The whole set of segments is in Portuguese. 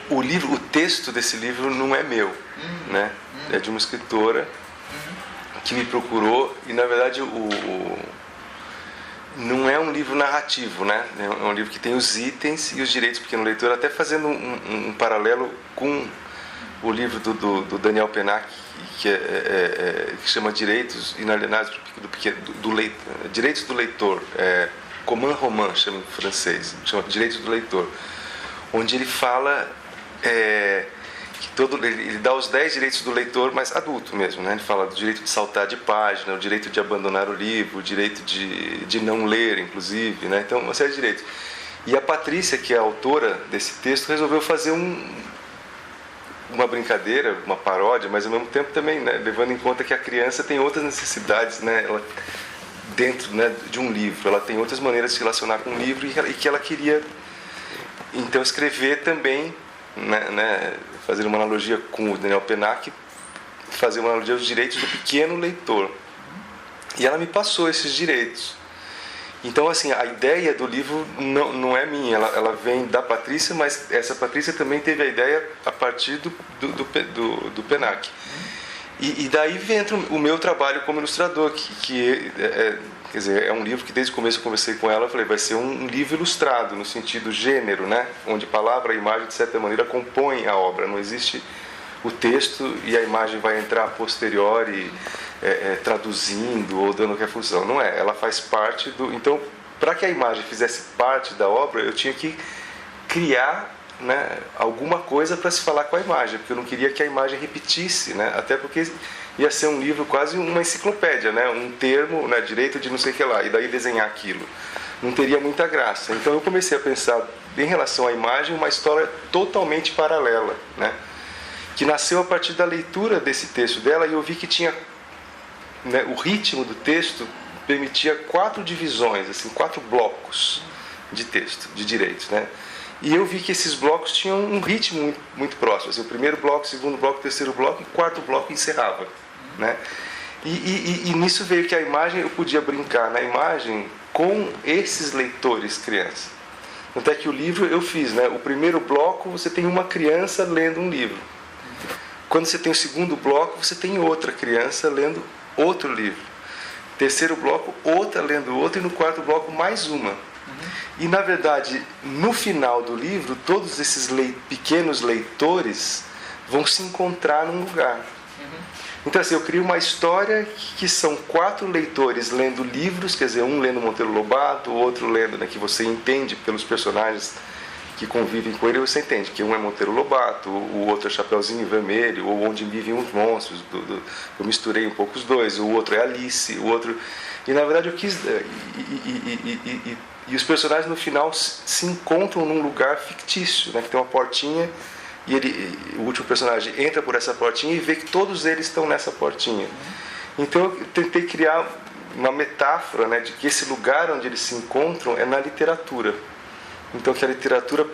o livro, o texto desse livro não é meu, né? É de uma escritora que me procurou e, na verdade, não é um livro narrativo, né? É um livro que tem os itens e os direitos do pequeno leitor, até fazendo um paralelo com o livro do Daniel Pennac, que chama Direitos Inalienáveis do Leitor, Direitos do Leitor, Command Roman, chama em francês, chama Direitos do Leitor, onde ele fala que ele dá os 10 direitos do leitor, mas adulto mesmo, né? Ele fala do direito de saltar de página, o direito de abandonar o livro, o direito de não ler, inclusive, né? Então, uma série de direitos. E a Patrícia, que é a autora desse texto, resolveu fazer uma brincadeira, uma paródia, mas ao mesmo tempo também, né, levando em conta que a criança tem outras necessidades, né, dentro, né, de um livro. Ela tem outras maneiras de se relacionar com o livro e que ela queria, então, escrever também, né, fazer uma analogia com o Daniel Pennac, fazer uma analogia aos direitos do pequeno leitor. E ela me passou esses direitos. Então, assim, a ideia do livro não é minha, ela vem da Patrícia, mas essa Patrícia também teve a ideia a partir do Pennac. E daí entra o meu trabalho como ilustrador, quer dizer, é um livro que desde o começo eu conversei com ela, eu falei, vai ser um livro ilustrado, no sentido gênero, né? Onde palavra e imagem, de certa maneira, compõem a obra, não existe o texto e a imagem vai entrar a posteriori, traduzindo ou dando refusão. Não é, ela faz parte do... Então, para que a imagem fizesse parte da obra, eu tinha que criar, né, alguma coisa para se falar com a imagem, porque eu não queria que a imagem repetisse, né? Até porque ia ser um livro quase uma enciclopédia, né? Um termo, né, direito de não sei o que lá, e daí desenhar aquilo. Não teria muita graça. Então eu comecei a pensar, em relação à imagem, uma história totalmente paralela, né? Que nasceu a partir da leitura desse texto dela, e eu vi que tinha, né, o ritmo do texto permitia 4 divisões, assim, 4 blocos de texto, de direitos, né? E eu vi que esses blocos tinham um ritmo muito, muito próximo. Assim, o primeiro bloco, o segundo bloco, o terceiro bloco, e o quarto bloco encerrava, né? E nisso veio que a imagem, eu podia brincar na imagem com esses leitores crianças. Até que o livro eu fiz, né? O primeiro bloco você tem uma criança lendo um livro. Quando você tem o segundo bloco, você tem outra criança lendo outro livro. Terceiro bloco, outra lendo outro, e no quarto bloco mais uma. E, na verdade, no final do livro, todos esses pequenos leitores vão se encontrar num lugar. Então, assim, eu crio uma história que são 4 leitores lendo livros, quer dizer, um lendo Monteiro Lobato, o outro lendo, né, que você entende pelos personagens que convivem com ele, você entende que um é Monteiro Lobato, o outro é Chapeuzinho Vermelho, ou Onde Vivem os Monstros, eu misturei um pouco os dois, o outro é Alice, o outro... E, na verdade, eu quis... E os personagens no final se encontram num lugar fictício, né, que tem uma portinha, e o último personagem entra por essa portinha e vê que todos eles estão nessa portinha. Então eu tentei criar uma metáfora, né, de que esse lugar onde eles se encontram é na literatura. Então que a literatura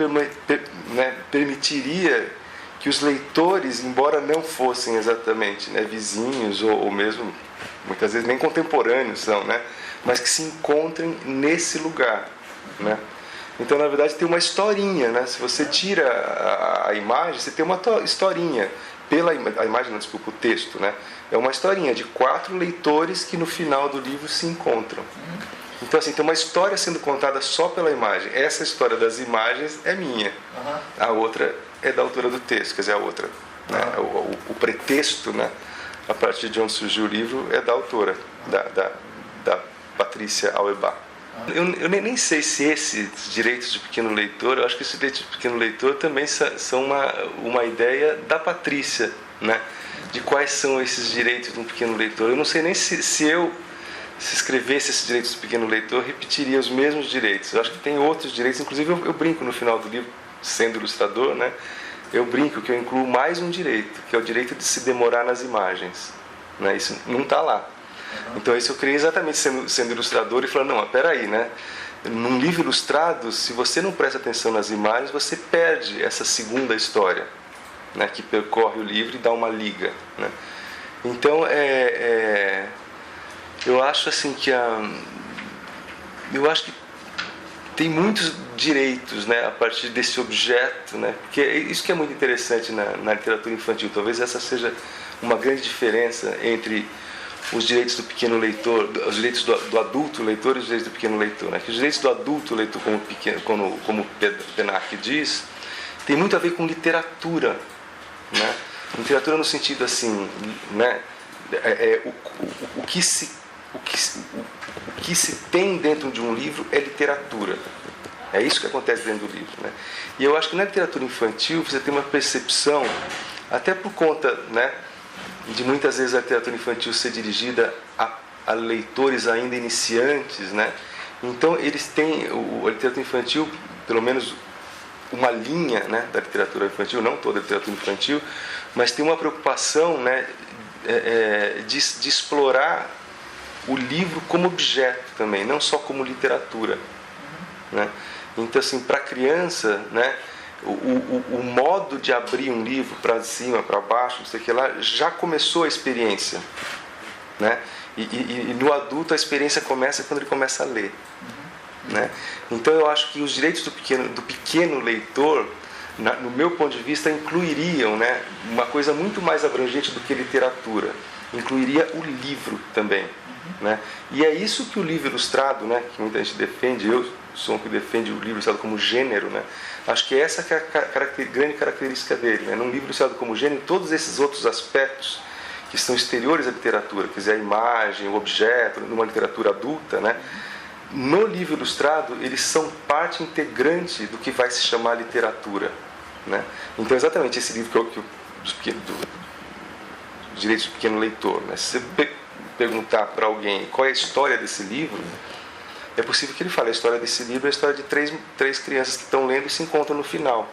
permitiria que os leitores, embora não fossem exatamente, né, vizinhos ou mesmo, muitas vezes nem contemporâneos são, né, mas que se encontrem nesse lugar, né? Então, na verdade, tem uma historinha, né? Se você tira a imagem, você tem uma historinha. A imagem, não, desculpa, o texto, né? É uma historinha de 4 leitores que no final do livro se encontram. Então, assim, tem uma história sendo contada só pela imagem. Essa história das imagens é minha. A outra é da autora do texto, quer dizer, a outra, né? O pretexto, né? A partir de onde surgiu o livro, é da autora, da Patrícia Auerbach. Eu nem sei se esses direitos de pequeno leitor, eu acho que esses direitos de pequeno leitor também são uma ideia da Patrícia, né? De quais são esses direitos de um pequeno leitor. Eu não sei nem se eu escrevesse esses direitos de pequeno leitor, repetiria os mesmos direitos. Eu acho que tem outros direitos, inclusive eu brinco no final do livro, sendo ilustrador, né? Eu brinco que eu incluo mais um direito, que é o direito de se demorar nas imagens, né? Isso não está lá. Então isso eu criei exatamente sendo ilustrador e falando, não, mas peraí, né? Num livro ilustrado, se você não presta atenção nas imagens, você perde essa segunda história, né? Que percorre o livro e dá uma liga, né? Então eu acho assim que tem muitos direitos, né, a partir desse objeto, né, porque isso que é muito interessante na literatura infantil. Talvez essa seja uma grande diferença entre os direitos do pequeno leitor, os direitos do adulto leitor e os direitos do pequeno leitor, né? Que os direitos do adulto leitor, como Pennac diz, tem muito a ver com literatura, né? Literatura no sentido assim, né? O que se tem dentro de um livro é literatura. É isso que acontece dentro do livro, né? E eu acho que na literatura infantil você tem uma percepção, até por conta, né, de muitas vezes a literatura infantil ser dirigida a leitores ainda iniciantes, né? Então eles têm, a literatura infantil, pelo menos uma linha, né, da literatura infantil, não toda a literatura infantil, mas tem uma preocupação, né, de explorar o livro como objeto também, não só como literatura, né? Então, assim, para a criança, né, o modo de abrir um livro para cima, para baixo, não sei o que lá, já começou a experiência, né? E no adulto a experiência começa quando ele começa a ler, né? Então eu acho que os direitos do pequeno leitor, no meu ponto de vista, incluiriam, né, uma coisa muito mais abrangente do que literatura, incluiria o livro também, né? E é isso que o livro ilustrado, né, que muita gente defende, eu sou um que defende o livro ilustrado como gênero, né? Acho que essa que é a grande característica dele, né? Num livro ilustrado como gênero, todos esses outros aspectos que são exteriores à literatura, quer dizer, a imagem, o objeto, numa literatura adulta, né? No livro ilustrado, eles são parte integrante do que vai se chamar literatura, né? Então, exatamente esse livro dos direitos do pequeno leitor, né? Se você perguntar para alguém qual é a história desse livro, é possível que ele fale: a história desse livro é a história de três crianças que estão lendo e se encontram no final.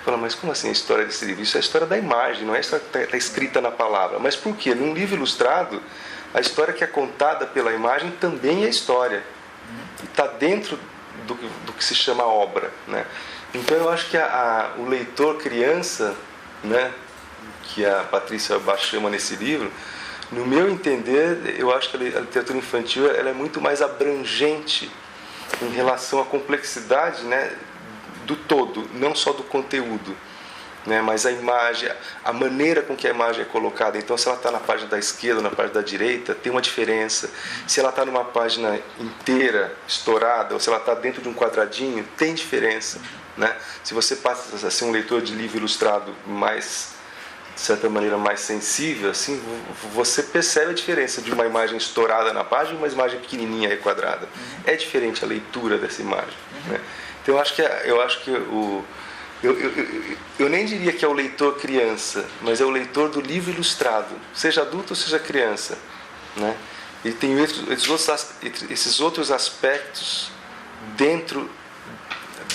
Fala, mas como assim a história desse livro? Isso é a história da imagem, não é a história que está escrita na palavra. Mas por quê? Num livro ilustrado, a história que é contada pela imagem também é história. E está dentro do que se chama obra, né? Então eu acho que o leitor criança, né, que a Patrícia Bach chama nesse livro, no meu entender, eu acho que a literatura infantil ela é muito mais abrangente em relação à complexidade, né, do todo, não só do conteúdo, né, mas a imagem, a maneira com que a imagem é colocada. Então, se ela está na página da esquerda ou na página da direita, tem uma diferença. Se ela está numa página inteira, estourada, ou se ela está dentro de um quadradinho, tem diferença, né? Se você passa a ser um leitor de livro ilustrado mais, de certa maneira, mais sensível, assim, você percebe a diferença de uma imagem estourada na página e uma imagem pequenininha e quadrada. É diferente a leitura dessa imagem, né? Então, eu acho que eu nem diria que é o leitor criança, mas é o leitor do livro ilustrado, seja adulto ou seja criança, né? Ele tem esses outros aspectos dentro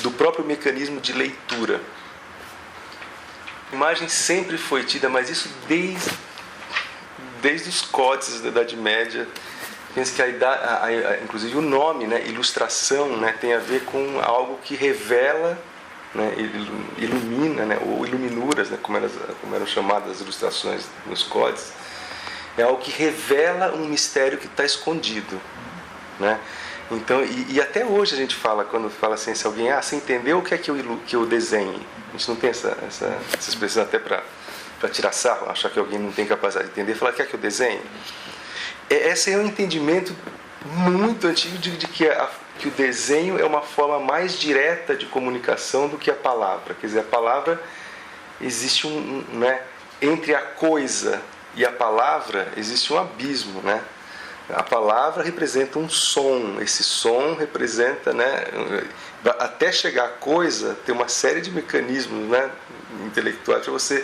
do próprio mecanismo de leitura. A imagem sempre foi tida, mas isso desde os códices da Idade Média. Penso que inclusive o nome, né, ilustração, né, tem a ver com algo que revela, né, ilumina, né, ou iluminuras, né, como eram chamadas as ilustrações nos códices. É algo que revela um mistério que está escondido, né? Então, e até hoje a gente fala, quando fala assim, se alguém, você entendeu o que é que eu desenhe? A gente não tem essa expressão até para tirar sarro, achar que alguém não tem capacidade de entender, falar, quer que eu desenhe? Esse é um entendimento muito antigo de que o desenho é uma forma mais direta de comunicação do que a palavra. Quer dizer, a palavra, existe né, entre a coisa e a palavra existe um abismo, né? A palavra representa um som, esse som representa, né, até chegar à coisa, tem uma série de mecanismos, né, intelectuais para você,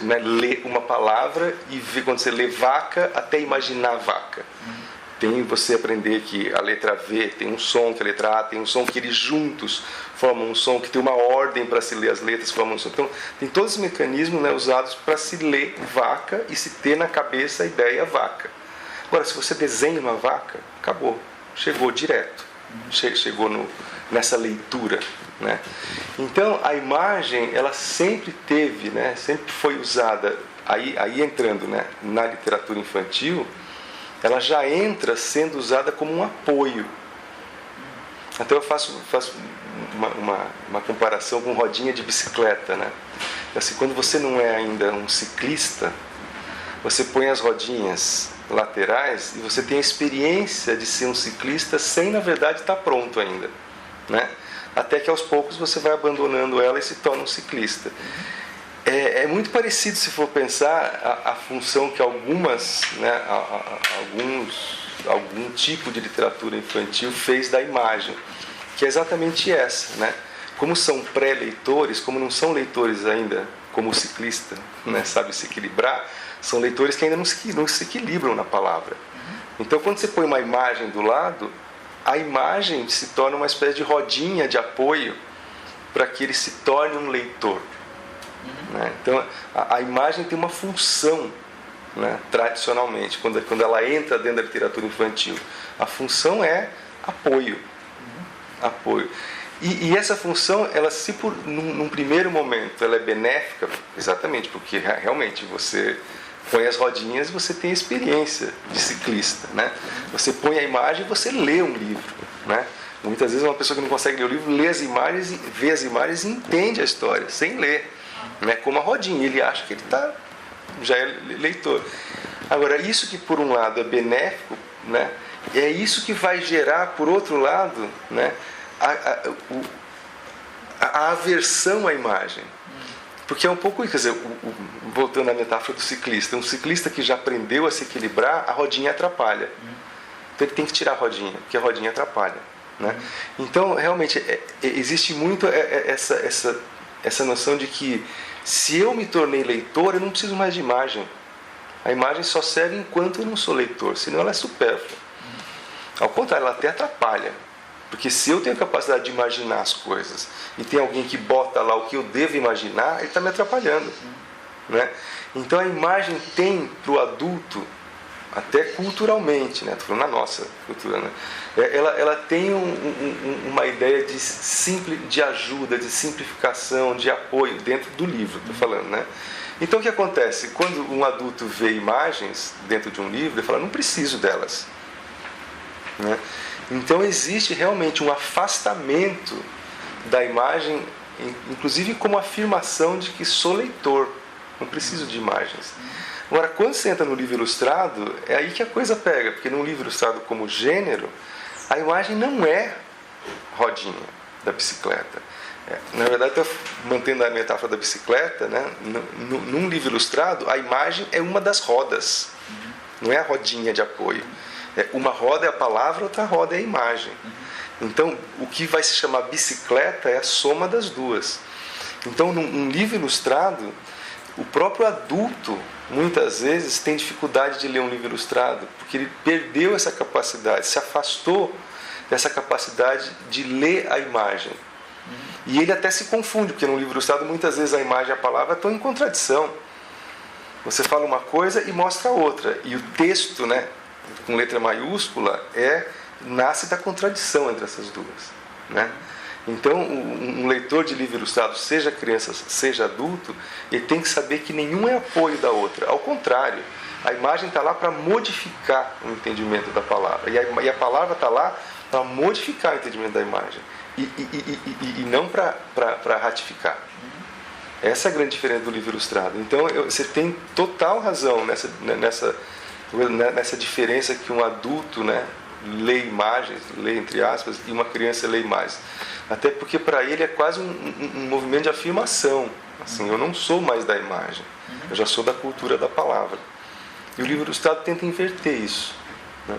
né, ler uma palavra e ver, quando você lê vaca, até imaginar vaca. Tem você aprender que a letra V tem um som, que a letra A tem um som, que eles juntos formam um som, que tem uma ordem para se ler as letras, formam um som. Então, tem todos os mecanismos, né, usados para se ler vaca e se ter na cabeça a ideia vaca. Agora, se você desenha uma vaca, acabou, chegou direto, chegou nessa leitura, né? Então, a imagem, ela sempre teve, né, sempre foi usada, aí entrando, né, na literatura infantil, ela já entra sendo usada como um apoio. Então eu faço uma comparação com rodinha de bicicleta, né? Assim, quando você não é ainda um ciclista, você põe as rodinhas laterais e você tem a experiência de ser um ciclista sem, na verdade, estar pronto ainda, né? Até que aos poucos você vai abandonando ela e se torna um ciclista. É muito parecido, se for pensar, a função que algumas, né, algum tipo de literatura infantil fez da imagem, que é exatamente essa, né? Como são pré-leitores, como não são leitores ainda, como o ciclista, né, sabe se equilibrar, são leitores que ainda não se equilibram na palavra. Então, quando você põe uma imagem do lado, a imagem se torna uma espécie de rodinha de apoio para que ele se torne um leitor. Né? Então, a imagem tem uma função, né, tradicionalmente, quando ela entra dentro da literatura infantil. A função é apoio. Apoio. E essa função, ela num primeiro momento, ela é benéfica, exatamente, porque realmente você põe as rodinhas e você tem a experiência de ciclista, né? Você põe a imagem e você lê um livro, né? Muitas vezes uma pessoa que não consegue ler o livro lê as imagens, vê as imagens e entende a história, sem ler, né? Como a rodinha, ele acha que ele já é leitor. Agora, isso que por um lado é benéfico, né? É isso que vai gerar, por outro lado, né, a aversão à imagem. Porque é um pouco isso, quer dizer, voltando à metáfora do ciclista, um ciclista que já aprendeu a se equilibrar, a rodinha atrapalha. Então ele tem que tirar a rodinha, porque a rodinha atrapalha, né? Então, realmente, existe muito essa noção de que se eu me tornei leitor, eu não preciso mais de imagem. A imagem só serve enquanto eu não sou leitor, senão ela é supérflua. Ao contrário, ela até atrapalha. Porque se eu tenho a capacidade de imaginar as coisas e tem alguém que bota lá o que eu devo imaginar, ele está me atrapalhando, né? Então a imagem tem para o adulto, até culturalmente, né? Estou falando na nossa cultura, né? Ela tem uma ideia de ajuda, de simplificação, de apoio dentro do livro, estou falando, né? Então o que acontece? Quando um adulto vê imagens dentro de um livro, ele fala, não preciso delas, né? Então existe realmente um afastamento da imagem, inclusive como afirmação de que sou leitor, não preciso de imagens. Agora, quando você entra no livro ilustrado, é aí que a coisa pega, porque no livro ilustrado como gênero, a imagem não é rodinha da bicicleta. Na verdade, estou mantendo a metáfora da bicicleta, né? Num livro ilustrado, a imagem é uma das rodas, não é a rodinha de apoio. Uma roda é a palavra, outra roda é a imagem. Então, o que vai se chamar bicicleta é a soma das duas. Então, num livro ilustrado, o próprio adulto, muitas vezes, tem dificuldade de ler um livro ilustrado, porque ele perdeu essa capacidade, se afastou dessa capacidade de ler a imagem. E ele até se confunde, porque no livro ilustrado, muitas vezes, a imagem e a palavra estão em contradição. Você fala uma coisa e mostra outra. E o texto, né, com letra maiúscula, nasce da contradição entre essas duas, né? Então, um leitor de livro ilustrado, seja criança, seja adulto, ele tem que saber que nenhum é apoio da outra. Ao contrário, a imagem está lá para modificar o entendimento da palavra. E a palavra está lá para modificar o entendimento da imagem. E não para ratificar. Essa é a grande diferença do livro ilustrado. Então, você tem total razão nessa diferença que um adulto, né, lê imagens, lê entre aspas, e uma criança lê imagens. Até porque para ele é quase um movimento de afirmação. Assim, eu não sou mais da imagem, eu já sou da cultura da palavra. E o livro ilustrado tenta inverter isso, né?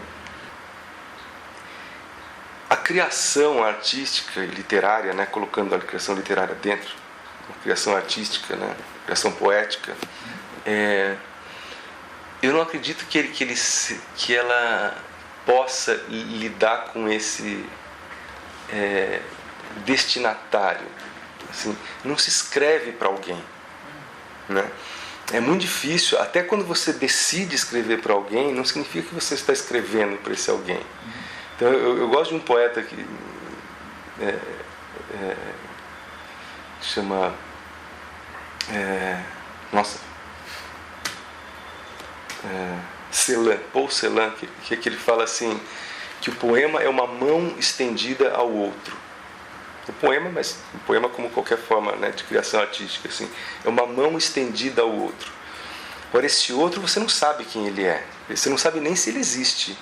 A criação artística e literária, né, colocando a criação literária dentro, a criação artística, né, a criação poética, eu não acredito que ela possa lidar com esse destinatário. Assim, não se escreve para alguém, né? É muito difícil, até quando você decide escrever para alguém, não significa que você está escrevendo para esse alguém. Então, eu gosto de um poeta que chama... Celan, Paul Celan, que ele fala assim, que o poema é uma mão estendida ao outro. O poema, mas o poema como qualquer forma, né, de criação artística, assim, é uma mão estendida ao outro. Agora, esse outro você não sabe quem ele é. Você não sabe nem se ele existe.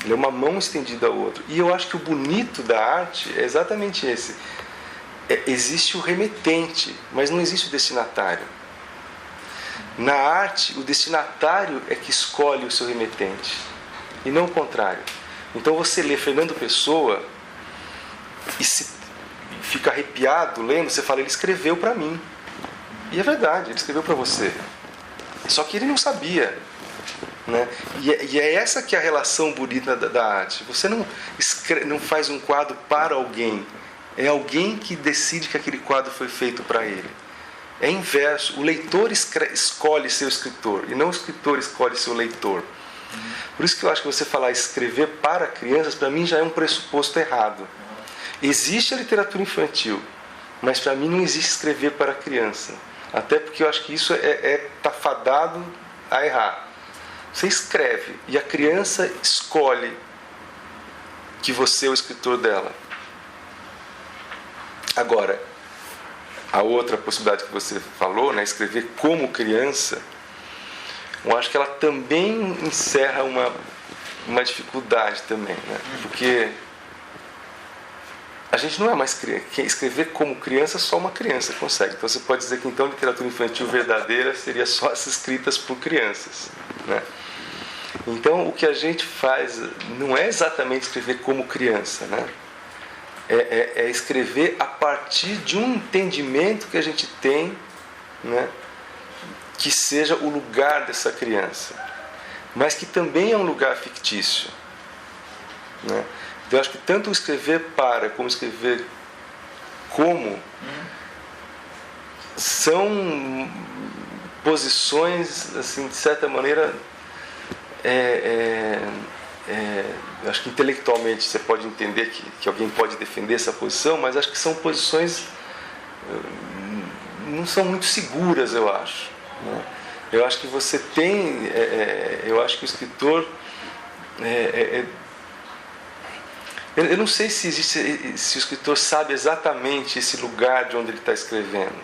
Ele é uma mão estendida ao outro. E eu acho que o bonito da arte é exatamente esse. Existe o remetente, mas não existe o destinatário. Na arte, o destinatário é que escolhe o seu remetente, e não o contrário. Então você lê Fernando Pessoa e fica arrepiado lendo, você fala, ele escreveu para mim. E é verdade, ele escreveu para você. Só que ele não sabia. Né? E é essa que é a relação bonita da arte. Você não faz um quadro para alguém. É alguém que decide que aquele quadro foi feito para ele. É inverso. O leitor escolhe seu escritor e não o escritor escolhe seu leitor. Por isso que eu acho que você falar escrever para crianças, para mim já é um pressuposto errado. Existe a literatura infantil, mas para mim não existe escrever para criança. Até porque eu acho que isso tá fadado a errar. Você escreve e a criança escolhe que você é o escritor dela. Agora, a outra possibilidade que você falou, né, escrever como criança, eu acho que ela também encerra uma dificuldade também, né? Porque a gente não é mais criança. Escrever como criança, só uma criança consegue. Então você pode dizer que então a literatura infantil verdadeira seria só as escritas por crianças, né? Então o que a gente faz não é exatamente escrever como criança, né? É escrever a partir de um entendimento que a gente tem, né, que seja o lugar dessa criança, mas que também é um lugar fictício, né? Então, eu acho que tanto escrever para como escrever como são posições, assim, de certa maneira, eu acho que intelectualmente você pode entender que alguém pode defender essa posição, mas acho que são posições não são muito seguras, eu acho, né? Eu acho que você tem, eu acho que o escritor eu não sei se o escritor sabe exatamente esse lugar de onde ele está escrevendo,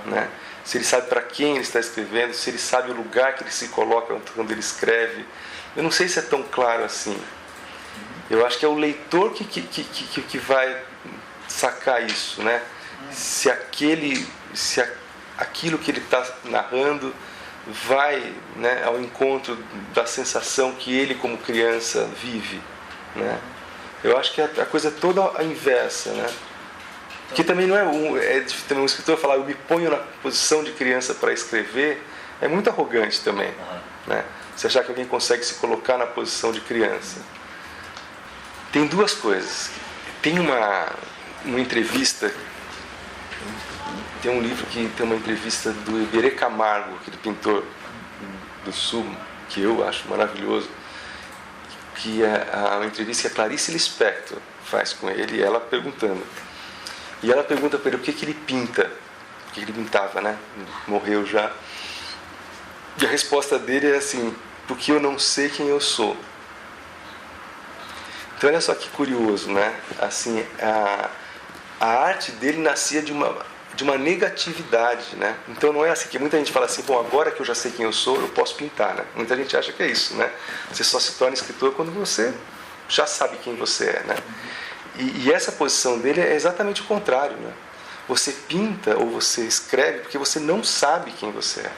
né? Se ele sabe para quem ele está escrevendo, se ele sabe o lugar que ele se coloca quando ele escreve. Eu não sei se é tão claro assim. Eu acho que é o leitor que vai sacar isso, né? Se aquilo que ele está narrando vai, né, ao encontro da sensação que ele como criança vive, né? Eu acho que a coisa é toda a inversa, né? Que também não também um escritor falar eu me ponho na posição de criança para escrever, é muito arrogante também, né? Você achar que alguém consegue se colocar na posição de criança. Tem duas coisas. Tem uma entrevista, tem um livro que tem uma entrevista do Iberê Camargo, aquele pintor do Sul, que eu acho maravilhoso, que é uma entrevista que a Clarice Lispector faz com ele, e ela perguntando. E ela pergunta para ele o que ele pinta, o que ele pintava, né? Morreu já. E a resposta dele é assim: porque eu não sei quem eu sou. Então olha só que curioso, né? Assim, a arte dele nascia de uma negatividade, né? Então não é assim que muita gente fala assim, bom, agora que eu já sei quem eu sou, eu posso pintar, né? Muita gente acha que é isso, né? Você só se torna escritor quando você já sabe quem você é, né? E essa posição dele é exatamente o contrário, né? Você pinta ou você escreve porque você não sabe quem você é.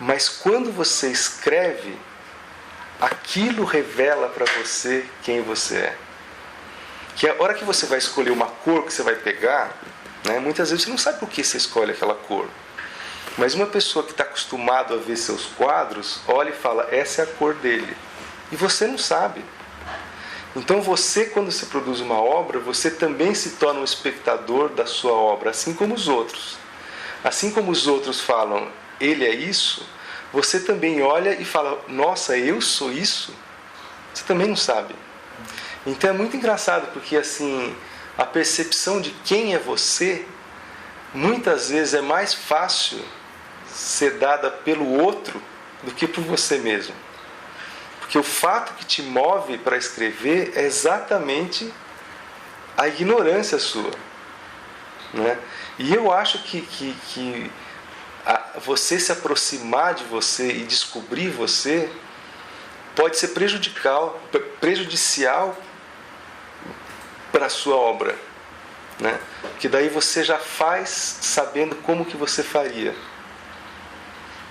Mas quando você escreve, aquilo revela para você quem você é. Que a hora que você vai escolher uma cor que você vai pegar, né, muitas vezes você não sabe por que você escolhe aquela cor. Mas uma pessoa que está acostumada a ver seus quadros, olha e fala, essa é a cor dele. E você não sabe. Então você, quando você produz uma obra, você também se torna um espectador da sua obra, assim como os outros. Assim como os outros falam, ele é isso, você também olha e fala, nossa, eu sou isso? Você também não sabe. Então é muito engraçado, porque assim, a percepção de quem é você, muitas vezes é mais fácil ser dada pelo outro do que por você mesmo. Porque o fato que te move para escrever é exatamente a ignorância sua, né? E eu acho que você se aproximar de você e descobrir você pode ser prejudicial para a sua obra, né? Porque daí você já faz sabendo como que você faria.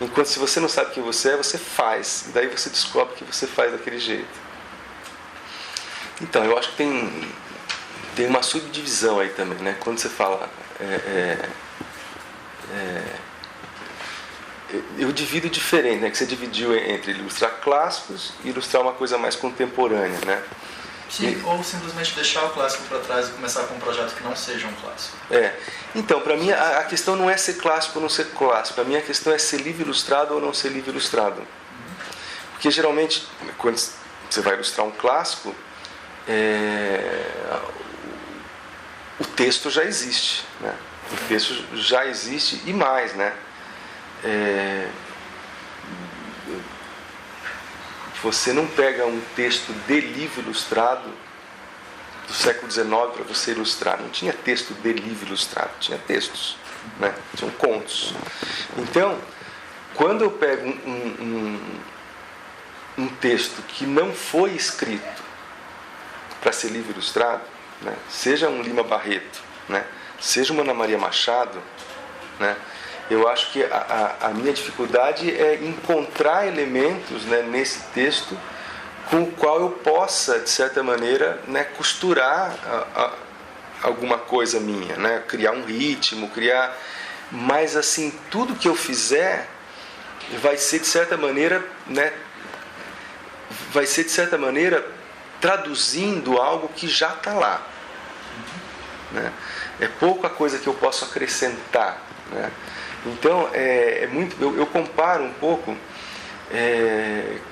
Enquanto se você não sabe quem você é, você faz. E daí você descobre que você faz daquele jeito. Então, eu acho que tem uma subdivisão aí também, né? Quando você fala... eu divido diferente, né? Que você dividiu entre ilustrar clássicos e ilustrar uma coisa mais contemporânea, né? Sim, ou simplesmente deixar o clássico para trás e começar com um projeto que não seja um clássico. Então, para mim, a questão não é ser clássico ou não ser clássico. Para mim, a questão é ser livro ilustrado ou não ser livro ilustrado. Porque, geralmente, quando você vai ilustrar um clássico, o texto já existe, né? O texto já existe e mais, né? Você não pega um texto de livro ilustrado do século XIX para você ilustrar. Não tinha texto de livro ilustrado, tinha textos, né? Tinham contos. Então, quando eu pego um texto que não foi escrito para ser livro ilustrado, né? Seja um Lima Barreto, né? Seja uma Ana Maria Machado, né? Eu acho que a minha dificuldade é encontrar elementos, né, nesse texto com o qual eu possa, de certa maneira, né, costurar alguma coisa minha, né, criar um ritmo, mas assim, tudo que eu fizer vai ser de certa maneira, né, traduzindo algo que já está lá, né? É pouca coisa que eu posso acrescentar, né? Então, eu comparo um pouco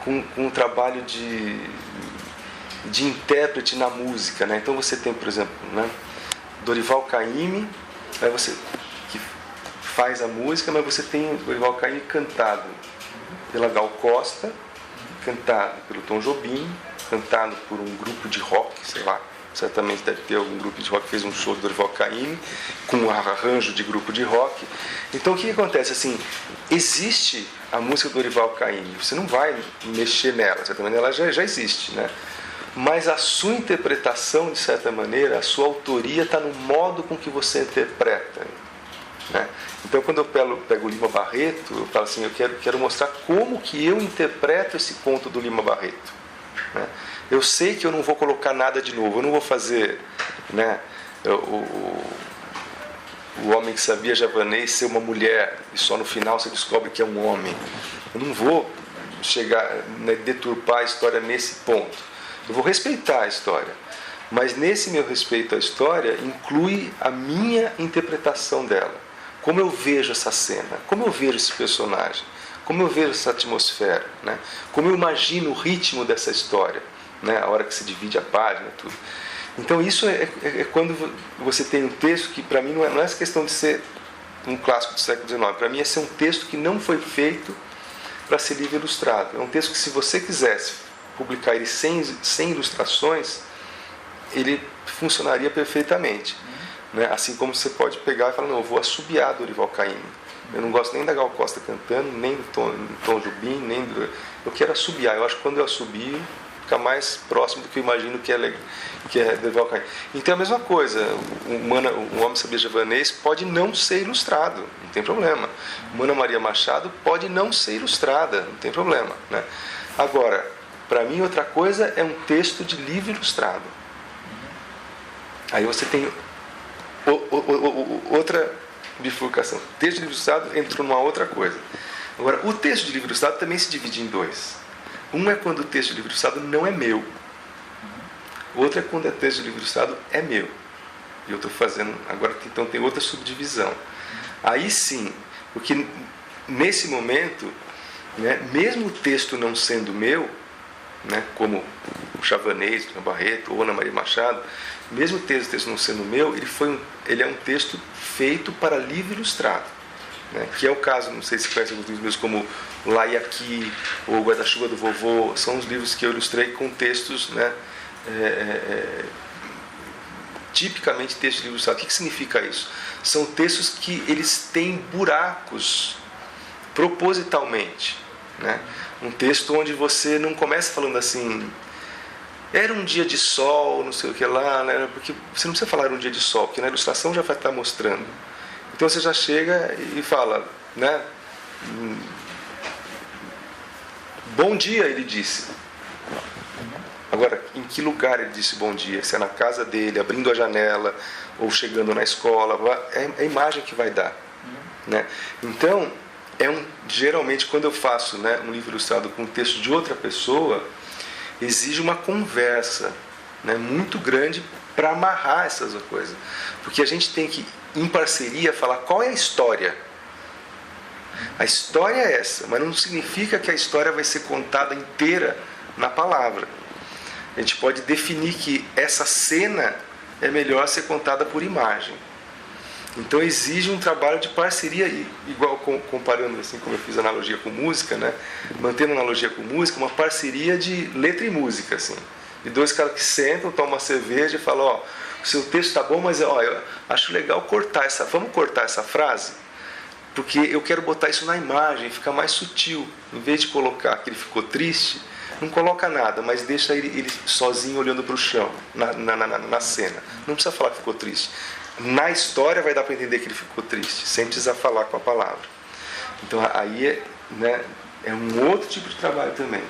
com o trabalho de intérprete na música, né? Então você tem, por exemplo, né, Dorival Caymmi, que faz a música, mas você tem o Dorival Caymmi cantado pela Gal Costa, cantado pelo Tom Jobim, cantado por um grupo de rock, sei lá, certamente deve ter algum grupo de rock que fez um show do Dorival Caymmi com um arranjo de grupo de rock. Então o que acontece? Assim, existe a música do Dorival Caymmi, você não vai mexer nela, de certa maneira ela já existe, né? Mas a sua interpretação, de certa maneira, a sua autoria está no modo com que você interpreta, né? Então quando eu pego o Lima Barreto, eu falo assim, eu quero mostrar como que eu interpreto esse conto do Lima Barreto, né? Eu sei que eu não vou colocar nada de novo, eu não vou fazer, né, o homem que sabia javanês ser uma mulher e só no final você descobre que é um homem. Eu não vou chegar, né, deturpar a história nesse ponto. Eu vou respeitar a história, mas nesse meu respeito à história inclui a minha interpretação dela. Como eu vejo essa cena, como eu vejo esse personagem, como eu vejo essa atmosfera, né? Como eu imagino o ritmo dessa história, né? A hora que se divide a página, tudo. Então isso é quando você tem um texto que para mim não é essa questão de ser um clássico do século XIX. Para mim é ser um texto que não foi feito para ser livro ilustrado. É um texto que, se você quisesse publicar ele sem ilustrações, ele funcionaria perfeitamente, né? Assim como você pode pegar e falar, não, eu vou assobiar Dorival Caymmi. Eu não gosto nem da Gal Costa cantando, nem do Tom Jobim, eu quero assobiar. Eu acho que quando eu assobio, fica mais próximo do que eu imagino que é Dorival Caymmi. Então é a mesma coisa. Um homem sabia javanês pode não ser ilustrado, não tem problema. Uma Ana Maria Machado pode não ser ilustrada, não tem problema, né? Agora, para mim, outra coisa é um texto de livro ilustrado. Aí você tem outra bifurcação. O texto de livro ilustrado entrou numa outra coisa. Agora, o texto de livro ilustrado também se divide em dois. Um é quando o texto de livro ilustrado não é meu. O outro é quando o texto de livro ilustrado é meu. E eu estou fazendo... Agora, então, tem outra subdivisão. Aí sim, porque nesse momento, né, mesmo o texto não sendo meu, né, como o Chavanês, o Barreto ou Ana Maria Machado, mesmo o texto não sendo meu, ele é um texto feito para livro ilustrado. né? Que é o caso, não sei se conhece alguns livros meus, como Lá e Aqui, ou Guarda-Chuva do Vovô, são os livros que eu ilustrei com textos, né? Tipicamente textos ilustrados. O que significa isso? São textos que eles têm buracos propositalmente, né? Um texto onde você não começa falando assim, era um dia de sol, não sei o que lá, né? Porque você não precisa falar era um dia de sol, porque na ilustração já vai estar mostrando. Então você já chega e fala, né? Bom dia, ele disse. Agora, em que lugar ele disse bom dia? Se é na casa dele, abrindo a janela, ou chegando na escola, é a imagem que vai dar, né? Então, geralmente, quando eu faço, né, um livro ilustrado com um texto de outra pessoa, exige uma conversa, né, muito grande para amarrar essas coisas. Porque a gente tem que, em parceria, falar qual é a história. A história é essa, mas não significa que a história vai ser contada inteira na palavra. A gente pode definir que essa cena é melhor ser contada por imagem. Então exige um trabalho de parceria, igual comparando assim como eu fiz a analogia com música, né? Mantendo a analogia com música, uma parceria de letra e música, assim. De dois caras que sentam, tomam uma cerveja e falam, ó, o seu texto tá bom, mas ó, eu acho legal vamos cortar essa frase? Porque eu quero botar isso na imagem, ficar mais sutil. Em vez de colocar que ele ficou triste, não coloca nada, mas deixa ele sozinho olhando para o chão, na cena. Não precisa falar que ficou triste. Na história vai dar para entender que ele ficou triste, sem precisar falar com a palavra. Então aí né, é um outro tipo de trabalho também.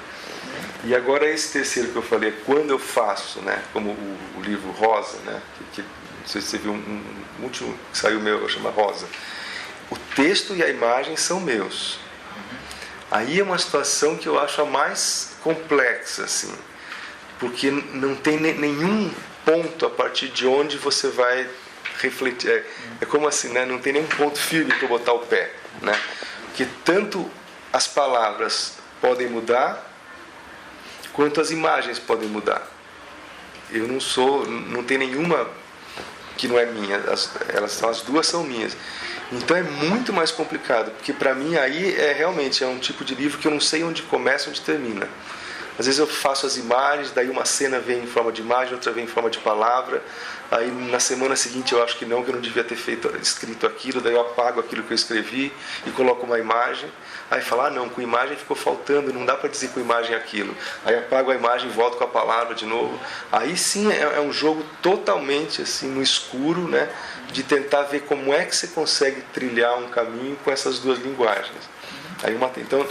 E agora esse terceiro que eu falei, quando eu faço, né, como o livro Rosa, né, que não sei se você viu um último que saiu meu, chama Rosa. O texto e a imagem são meus. Aí é uma situação que eu acho a mais complexa, assim, porque não tem nenhum ponto a partir de onde você vai refletir. É como assim, né? Não tem nenhum ponto firme para botar o pé, né? Porque tanto as palavras podem mudar, quanto as imagens podem mudar. Eu não tem nenhuma que não é minha, as duas são minhas. Então é muito mais complicado, porque para mim aí realmente é um tipo de livro que eu não sei onde começa, onde termina. Às vezes eu faço as imagens, daí uma cena vem em forma de imagem, outra vem em forma de palavra, aí na semana seguinte eu acho que eu não devia ter escrito aquilo, daí eu apago aquilo que eu escrevi e coloco uma imagem, aí falo, não, com imagem ficou faltando, não dá para dizer com imagem aquilo, aí apago a imagem e volto com a palavra de novo. Aí sim é um jogo totalmente assim no escuro, né, de tentar ver como é que você consegue trilhar um caminho com essas duas linguagens. Aí então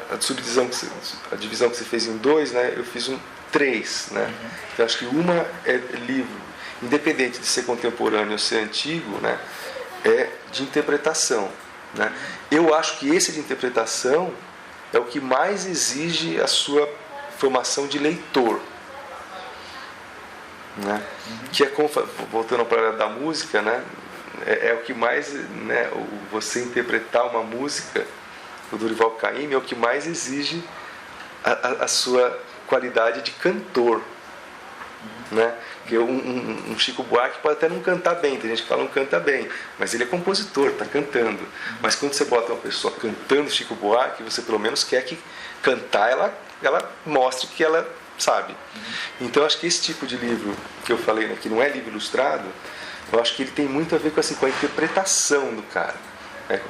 a divisão que você fez em 2, né, eu fiz 3, né? Então acho que uma é livro, independente de ser contemporâneo ou ser antigo, né, é de interpretação, né? Eu acho que esse de interpretação é o que mais exige a sua formação de leitor, né? Que é, voltando para a área da música, né, é o que mais, né, você interpretar uma música, o Dorival Caymmi, é o que mais exige a sua qualidade de cantor, né? Porque um Chico Buarque pode até não cantar bem, tem gente que fala não canta bem, mas ele é compositor, está cantando. Mas quando você bota uma pessoa cantando Chico Buarque, você pelo menos quer que cantar ela mostre que ela sabe. Então acho que esse tipo de livro que eu falei, né, que não é livro ilustrado, eu acho que ele tem muito a ver com a interpretação do cara.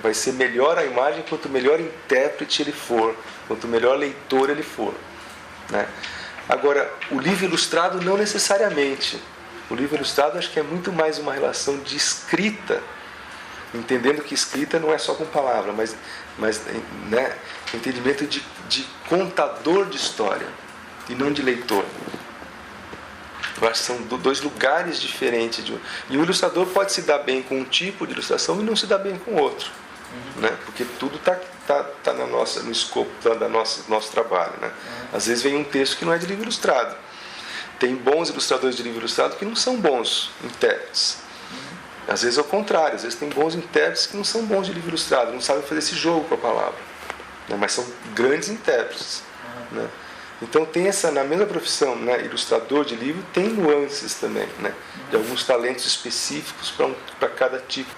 Vai ser melhor a imagem quanto melhor intérprete ele for, quanto melhor leitor ele for, né? Agora, o livro ilustrado não necessariamente. O livro ilustrado acho que é muito mais uma relação de escrita, entendendo que escrita não é só com palavra, mas né, entendimento de contador de história e não de leitor. Eu acho que são dois lugares diferentes. E o ilustrador pode se dar bem com um tipo de ilustração e não se dar bem com outro, né? Porque tudo está no escopo do nosso trabalho, né? Às vezes vem um texto que não é de livro ilustrado. Tem bons ilustradores de livro ilustrado que não são bons intérpretes. Às vezes é o contrário, às vezes tem bons intérpretes que não são bons de livro ilustrado, não sabem fazer esse jogo com a palavra, né? Mas são grandes intérpretes, né? Então tem na mesma profissão, né, ilustrador de livro, tem nuances também, né, de alguns talentos específicos para cada tipo.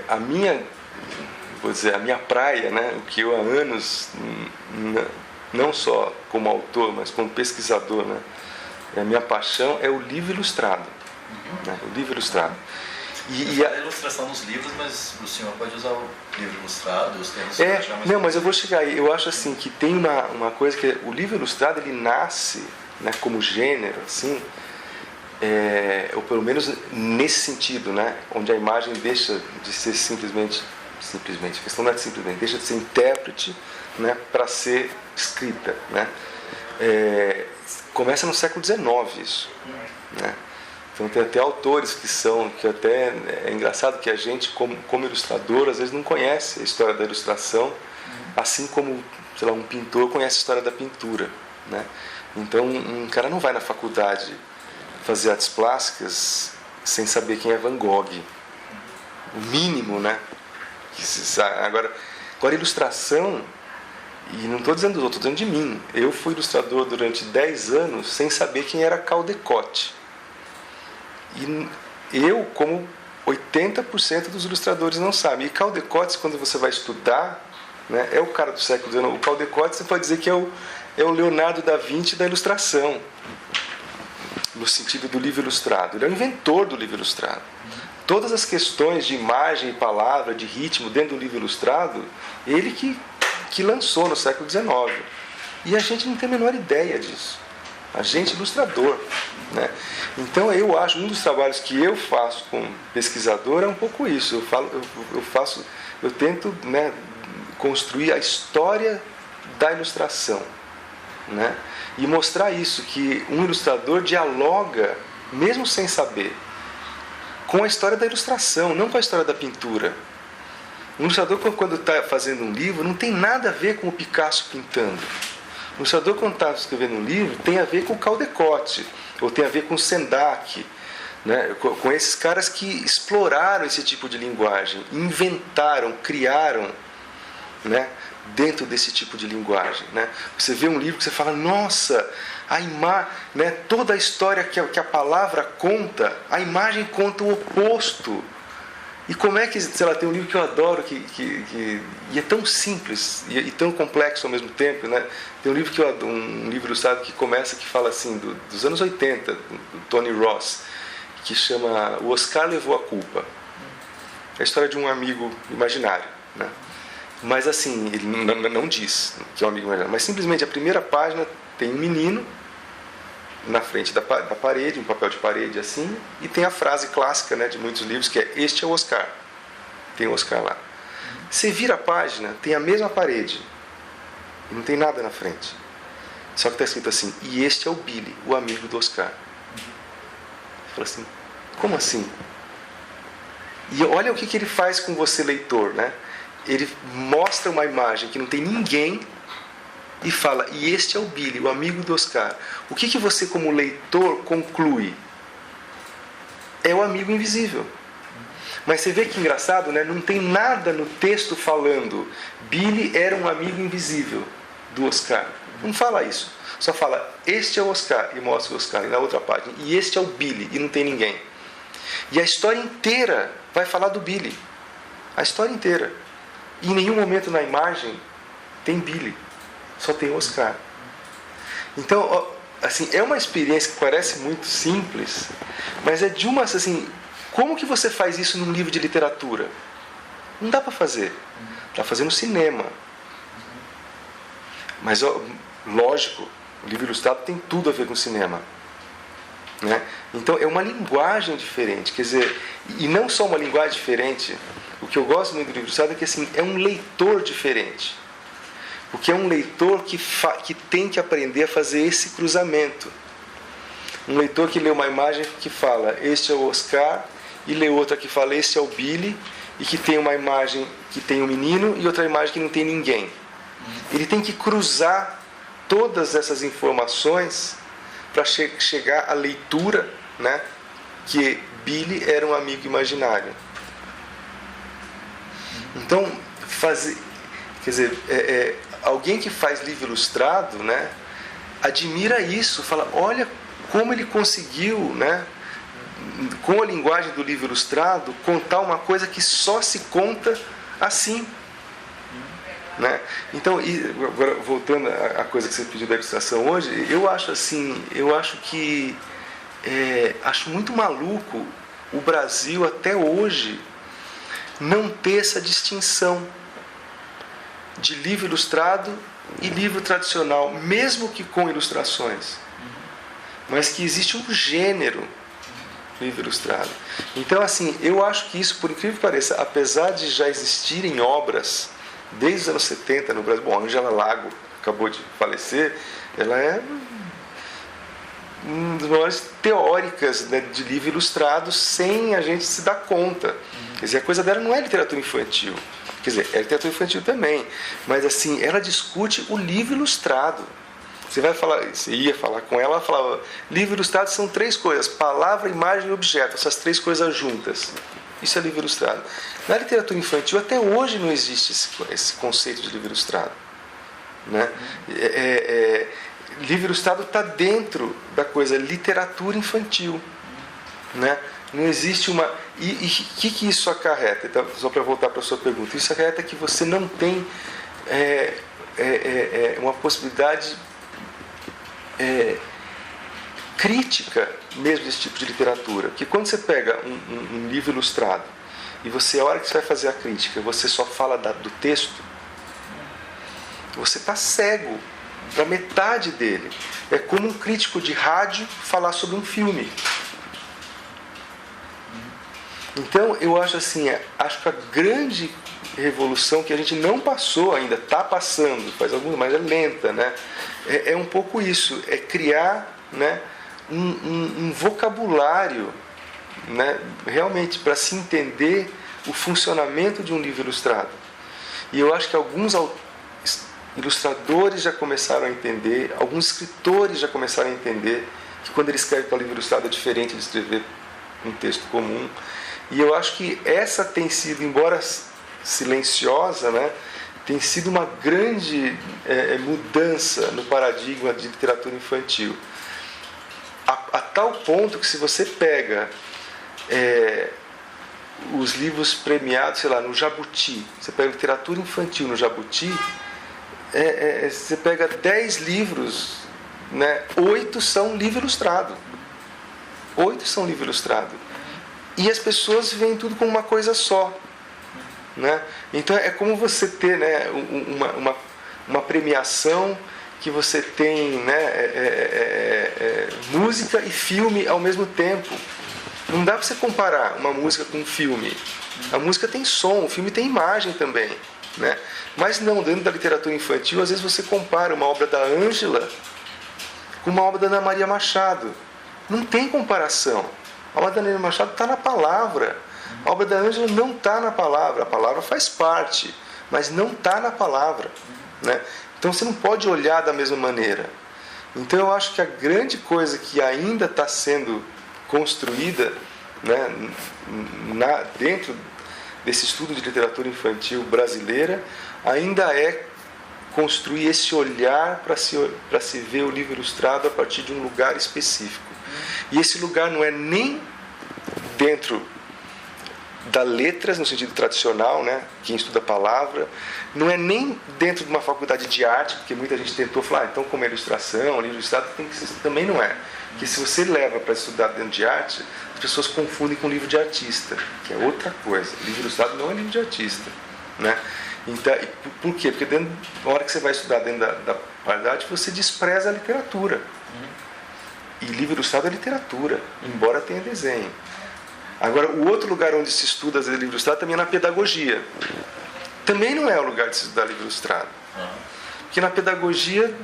A minha vou dizer, a minha praia, né? O que eu há anos, não só como autor, mas como pesquisador, né? A minha paixão é o livro ilustrado. Né? O livro ilustrado. E a ilustração nos livros, mas o senhor pode usar o livro ilustrado, os termos não, mas eu vou chegar aí. Eu acho assim que tem uma coisa que o livro ilustrado ele nasce, né, como gênero, assim, ou pelo menos nesse sentido, né, onde a imagem deixa de ser simplesmente, a questão não é de simplesmente, deixa de ser intérprete, né, para ser escrita, né. Começa no século XIX isso, né. Então tem até autores que até é engraçado que a gente como ilustrador às vezes não conhece a história da ilustração, assim como, sei lá, um pintor conhece a história da pintura, né? Então um cara não vai na faculdade fazer artes plásticas sem saber quem é Van Gogh, o mínimo, né? Agora ilustração, e não estou dizendo dos outros, estou dizendo de mim. Eu fui ilustrador durante 10 anos sem saber quem era Caldecott. E eu, como 80% dos ilustradores não sabem. E Caldecott, quando você vai estudar, né, é o cara do século XIX. O Caldecott, você pode dizer que é o Leonardo da Vinci da ilustração, no sentido do livro ilustrado. Ele é o inventor do livro ilustrado. Todas as questões de imagem, palavra, de ritmo dentro do livro ilustrado, ele que lançou no século XIX. E a gente não tem a menor ideia disso. A gente ilustrador, né? Então eu acho, um dos trabalhos que eu faço como pesquisador é um pouco isso. Eu tento, né, construir a história da ilustração, né? E mostrar isso, que um ilustrador dialoga, mesmo sem saber, com a história da ilustração, não com a história da pintura. Um ilustrador, quando está fazendo um livro, não tem nada a ver com o Picasso pintando. O ilustrador, quando está escrevendo um livro, tem a ver com o Caldecott, ou tem a ver com o Sendak, né? Com esses caras que exploraram esse tipo de linguagem, inventaram, criaram, né, dentro desse tipo de linguagem, né? Você vê um livro que você fala, nossa, né, toda a história que a palavra conta, a imagem conta o oposto. E como é que, sei lá, tem um livro que eu adoro, e é tão simples e tão complexo ao mesmo tempo, né? Tem um livro um livro ilustrado que fala assim, dos anos 80, do Tony Ross, que chama O Oscar Levou a Culpa. É a história de um amigo imaginário, né? Mas assim, ele não diz que é um amigo imaginário, mas simplesmente a primeira página tem um menino na frente da parede, um papel de parede assim, e tem a frase clássica, né, de muitos livros, que é: este é o Oscar. Tem o Oscar lá. Você vira a página, tem a mesma parede, e não tem nada na frente. Só que está escrito assim: e este é o Billy, o amigo do Oscar. Você fala assim, como assim? E olha o que ele faz com você, leitor, né? Ele mostra uma imagem que não tem ninguém e fala, e este é o Billy, o amigo do Oscar. O que você, como leitor, conclui? É o amigo invisível. Mas você vê que engraçado, né? Não tem nada no texto falando Billy era um amigo invisível do Oscar. Não fala isso. Só fala, este é o Oscar, e mostra o Oscar, e na outra página, e este é o Billy, e não tem ninguém. E a história inteira vai falar do Billy. A história inteira. E em nenhum momento na imagem tem Billy. Só tem o Oscar. Então, assim, é uma experiência que parece muito simples, mas é de uma, assim, como que você faz isso num livro de literatura? Não dá para fazer. Dá para fazer no cinema. Mas, lógico, o livro ilustrado tem tudo a ver com o cinema, né? Então, é uma linguagem diferente. Quer dizer, e não só uma linguagem diferente, o que eu gosto muito do livro ilustrado é que, assim, é um leitor diferente. Porque é um leitor que tem que aprender a fazer esse cruzamento. Um leitor que lê uma imagem que fala, este é o Oscar, e lê outra que fala, este é o Billy, e que tem uma imagem que tem um menino e outra imagem que não tem ninguém. Ele tem que cruzar todas essas informações para chegar à leitura, né, que Billy era um amigo imaginário. Então, quer dizer, alguém que faz livro ilustrado, né, admira isso, fala, olha como ele conseguiu, né, com a linguagem do livro ilustrado, contar uma coisa que só se conta assim. Né? Então, agora voltando à coisa que você pediu da ilustração hoje, eu acho que acho muito maluco o Brasil até hoje não ter essa distinção de livro ilustrado e livro tradicional, mesmo que com ilustrações, mas que existe um gênero livro ilustrado. Então, assim, eu acho que isso, por incrível que pareça, apesar de já existirem obras desde os anos 70 no Brasil, bom, a Ângela Lago acabou de falecer, ela é uma das maiores teóricas, né, de livro ilustrado sem a gente se dar conta. Quer dizer, a coisa dela não é literatura infantil. Quer dizer, é literatura infantil também, mas assim, ela discute o livro ilustrado. Você ia falar com ela falava, livro ilustrado são 3 coisas: palavra, imagem e objeto, essas 3 coisas juntas. Isso é livro ilustrado. Na literatura infantil, até hoje não existe esse conceito de livro ilustrado. Né? Livro ilustrado está dentro da coisa literatura infantil. Né? Não existe uma... E o que isso acarreta? Então, só para voltar para a sua pergunta. Isso acarreta que você não tem uma possibilidade crítica mesmo desse tipo de literatura. Porque quando você pega um livro ilustrado e você, a hora que você vai fazer a crítica, você só fala do texto, você está cego para metade dele. É como um crítico de rádio falar sobre um filme. Então, eu acho assim, acho que a grande revolução que a gente não passou ainda, está passando, faz alguns, mas é lenta, né? É um pouco isso, é criar, né, um vocabulário, né, realmente para se entender o funcionamento de um livro ilustrado. E eu acho que alguns ilustradores já começaram a entender, alguns escritores já começaram a entender que quando ele escreve para livro ilustrado é diferente de escrever um texto comum. E eu acho que essa tem sido, embora silenciosa, né, tem sido uma grande mudança no paradigma de literatura infantil. A tal ponto que se você pega os livros premiados, sei lá, no Jabuti, você pega literatura infantil no Jabuti, você pega 10 livros, né, 8 são livro ilustrado. 8 são livro ilustrado. E as pessoas veem tudo como uma coisa só. Né? Então é como você ter, né, uma premiação que você tem, né, música e filme ao mesmo tempo. Não dá para você comparar uma música com um filme. A música tem som, o filme tem imagem também. Né? Mas não, dentro da literatura infantil, às vezes você compara uma obra da Ângela com uma obra da Ana Maria Machado. Não tem comparação. A obra da Ana Maria Machado está na palavra. A obra da Ângela não está na palavra. A palavra faz parte, mas não está na palavra. Né? Então você não pode olhar da mesma maneira. Então eu acho que a grande coisa que ainda está sendo construída, né, dentro desse estudo de literatura infantil brasileira, ainda é construir esse olhar para se ver o livro ilustrado a partir de um lugar específico. E esse lugar não é nem dentro das letras, no sentido tradicional, né? Quem estuda a palavra, não é nem dentro de uma faculdade de arte, porque muita gente tentou falar, então como é ilustração, livro ilustrado tem que ser, também não é. Porque se você leva para estudar dentro de arte, as pessoas confundem com livro de artista, que é outra coisa. Livro ilustrado não é livro de artista, né? Então, por quê? Porque na hora que você vai estudar dentro da arte, você despreza a literatura. E livro ilustrado é literatura, embora tenha desenho. Agora, o outro lugar onde se estuda livro ilustrado também é na pedagogia. Também não é o lugar de se estudar livro ilustrado. Porque na pedagogia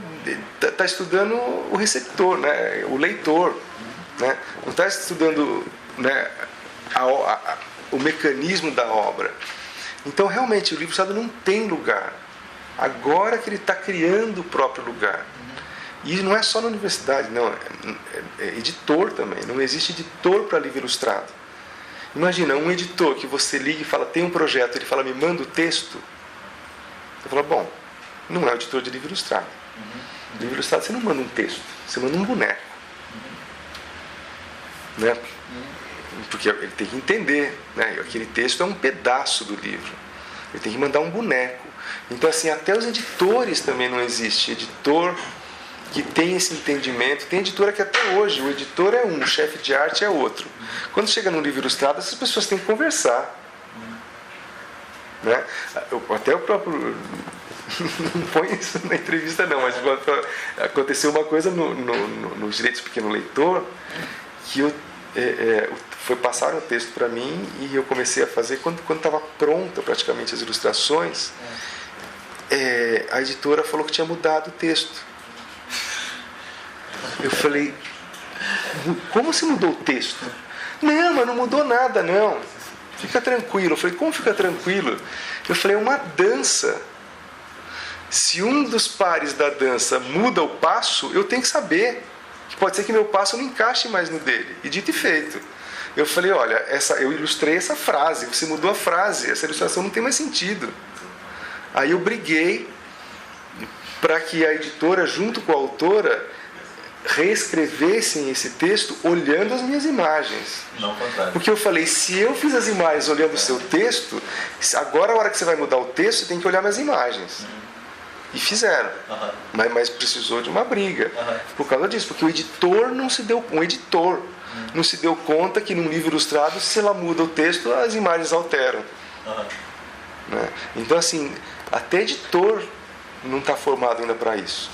está estudando o receptor, né? O leitor. Né? Não está estudando, né, o mecanismo da obra. Então, realmente, o livro ilustrado não tem lugar. Agora que ele está criando o próprio lugar. E não é só na universidade, não. É editor também. Não existe editor para livro ilustrado. Imagina, um editor que você liga e fala, tem um projeto, ele fala, me manda o texto. Você fala, bom, não é o editor de livro ilustrado. Livro ilustrado você não manda um texto, você manda um boneco. Né? Porque ele tem que entender, né? Aquele texto é um pedaço do livro. Ele tem que mandar um boneco. Então, assim, até os editores também não existem. Editor que tem esse entendimento. Tem editora que até hoje, o editor é um, o chefe de arte é outro. Quando chega num livro ilustrado, essas pessoas têm que conversar. Né? Até o próprio... Não põe isso na entrevista não, mas aconteceu uma coisa nos direitos do pequeno leitor, que passaram o texto para mim e eu comecei a fazer quando estava pronta praticamente as ilustrações. A editora falou que tinha mudado o texto. Eu falei, como se mudou o texto? Não, mas não mudou nada não, fica tranquilo. Eu falei, como fica tranquilo? Eu falei, é uma dança. Se um dos pares da dança muda o passo, eu tenho que saber. Que pode ser que meu passo não encaixe mais no dele. E dito e feito. Eu falei, olha, eu ilustrei essa frase, você mudou a frase, essa ilustração não tem mais sentido. Aí eu briguei para que a editora, junto com a autora, reescrevessem esse texto olhando as minhas imagens. Não, contrário. Porque eu falei, se eu fiz as imagens olhando o seu texto, agora a hora que você vai mudar o texto, você tem que olhar minhas imagens. E fizeram. Mas precisou de uma briga. Por causa disso. Porque o editor não se deu conta que num livro ilustrado, se ela muda o texto, as imagens alteram. Né? Então, assim, até editor não está formado ainda para isso.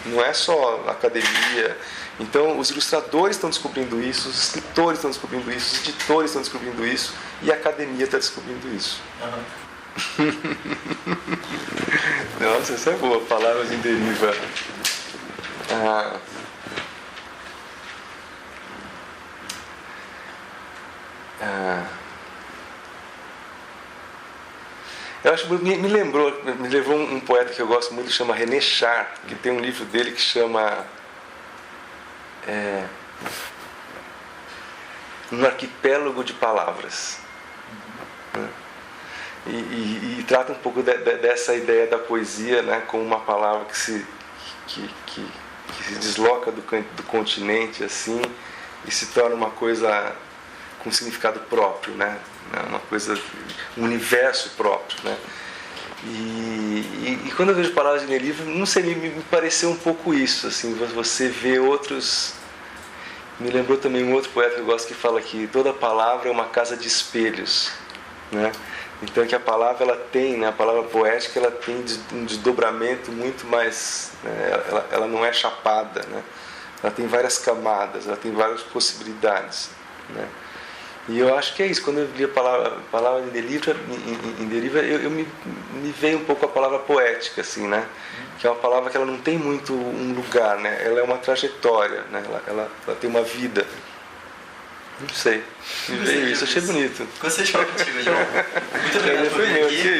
Não é só a academia. Então, os ilustradores estão descobrindo isso, os escritores estão descobrindo isso, os editores estão descobrindo isso, e a academia está descobrindo isso. Nossa, essa é boa, palavras em deriva. Eu acho me levou um poeta que eu gosto muito, que chama René Char, que tem um livro dele que chama Um Arquipélago de Palavras. E trata um pouco dessa ideia da poesia, né, como uma palavra que se desloca do continente assim e se torna uma coisa com significado próprio, né, uma coisa, um universo próprio, né. E quando eu vejo palavras em livro, não sei, me pareceu um pouco isso, assim, você vê outros. Me lembrou também um outro poeta que eu gosto, que fala que toda palavra é uma casa de espelhos, né. Então que a palavra ela tem, né, a palavra poética ela tem um desdobramento muito mais, né, ela não é chapada, né, ela tem várias camadas, ela tem várias possibilidades, né. E eu acho que é isso, quando eu li a palavra em deriva, me veio um pouco a palavra poética, assim, né, que é uma palavra que ela não tem muito um lugar, né, ela é uma trajetória, né, ela tem uma vida. Não sei. Me veio isso, achei bonito. Gostei de falar contigo, João. Muito obrigado por vir aqui.